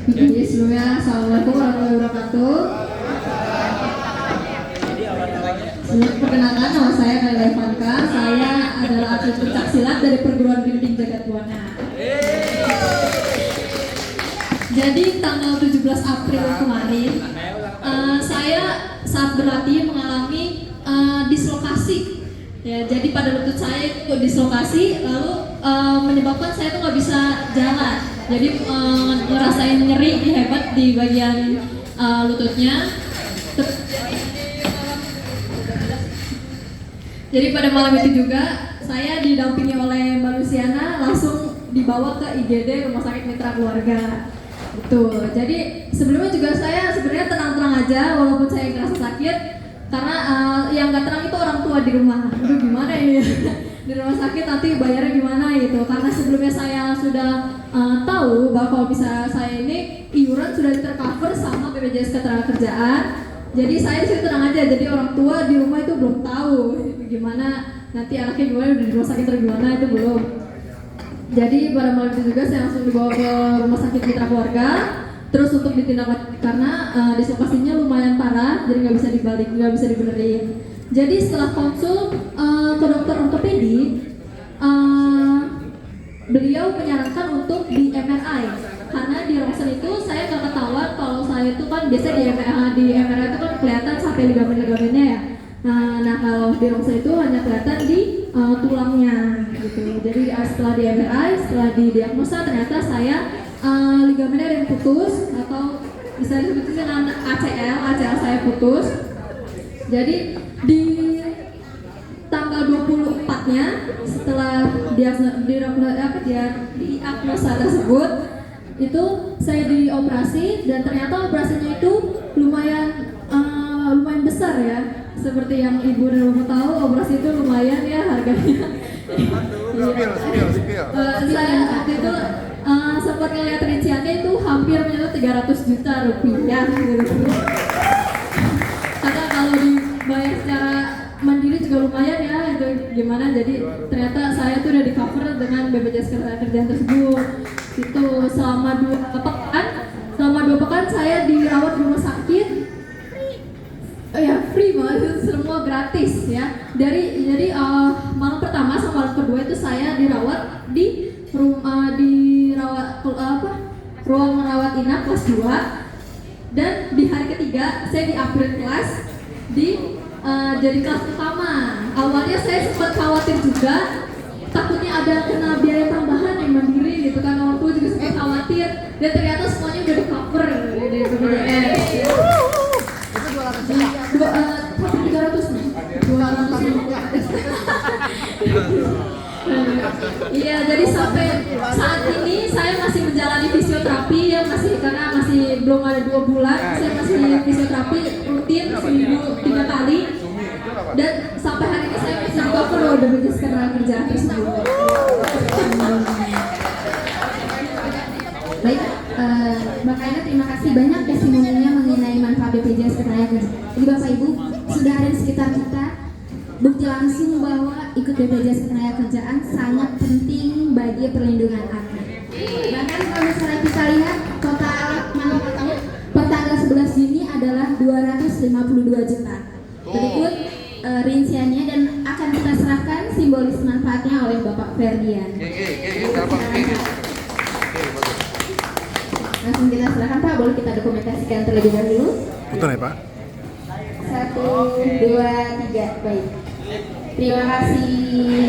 Jadi sebelumnya Assalamualaikum warahmatullahi wabarakatuh. Perkenalkan, nama saya Khalila Ivanka. Saya adalah atlet pencaksilat dari perguruan tinggi Jagatwana. Jadi tanggal 17 April kemarin, saya saat berlatih mengalami dislokasi. Ya, jadi pada lutut saya itu dislokasi, lalu menyebabkan saya tuh nggak bisa jalan. Jadi ngerasain nyeri hebat di bagian lututnya. Jadi pada malam itu juga saya didampingi oleh Mbak Luciana langsung dibawa ke IGD Rumah Sakit Mitra Keluarga. Betul. Jadi sebelumnya juga saya sebenarnya tenang-tenang aja walaupun saya ngerasa sakit karena yang nggak tenang itu orang tua di rumah. Aduh gimana ini di rumah sakit nanti bayarnya gimana gitu. Karena sebelumnya saya sudah tahu bahwa kalau bisa saya ini iuran sudah tercover sama BPJS Ketenagakerjaan. Jadi saya sih tenang aja, jadi orang tua di rumah itu belum tahu gimana nanti anaknya gimana udah di rumah sakit atau gimana itu belum. Jadi pada malam itu juga saya langsung dibawa ke Rumah Sakit Mitra Keluarga, terus untuk ditindaklanjuti karena dislokasinya lumayan parah, jadi nggak bisa dibalik, nggak bisa dibenerin. Jadi setelah konsul ke dokter ortopedi, beliau menyarankan untuk di MRI. Karena di ronsen itu saya nggak ketahuan kalau saya itu kan biasa di MRI itu kan kelihatan sampai ligamen-ligamennya ya. Nah kalau di ronsen itu hanya kelihatan di tulangnya gitu. Jadi setelah di MRI, setelah didiagnosa ternyata saya ligamennya ada yang putus atau bisa disebut dengan ACL saya putus. Jadi di tanggal 24-nya setelah diagnosa tersebut itu saya dioperasi dan ternyata operasinya itu lumayan besar ya, seperti yang ibu dan bapak tahu operasi itu lumayan ya harganya. Saya waktu itu sempat ngeliat rinciannya itu hampir menyentuh 300 juta rupiah gitu. Karena kalau dibayar secara mandiri juga lumayan ya itu gimana, jadi ternyata saya tuh udah di cover dengan BPJS Ketenagakerjaan tersebut. Itu selama 2 pekan saya dirawat di rumah sakit. Free banget, semua gratis ya. Jadi malam pertama sama malam kedua itu saya dirawat di ruang rawat inap kelas 2, dan di hari ketiga saya di upgrade kelas jadi kelas utama. Awalnya saya sempat khawatir juga, takutnya ada kena biaya tambahan yang mandiri gitu kan, orang tua juga sempat khawatir, dan ternyata semuanya udah di cover dari BPJS. Itu 200 juta. 300 nih. 200. Iya, jadi sampai saat ini saya masih menjalani fisioterapi ya, karena masih belum ada 2 bulan, saya masih fisioterapi rutin seminggu 3 kali. Dan sampai hari ini saya masih di cover loh BPJS Ketenagakerjaan tersebut. Baik, Mbak Kaina, terima kasih banyak testimoninya mengenai manfaat BPJS Ketenagakerjaan. Jadi Bapak Ibu, sudah ada di sekitar kita bukti langsung bahwa ikut BPJS Ketenagakerjaan sangat penting bagi perlindungan atlet. Bahkan kalau misalnya kita lihat total manfaatnya per tanggal 11 Juni adalah 252 juta. Berikut rinciannya dan akan kita serahkan simbolis manfaatnya oleh Bapak Ferdian. Langsung kita serahkan Pak, boleh kita dokumentasikan terlebih dahulu. Betul ya Pak? 1, 2, 3, baik. Terima kasih.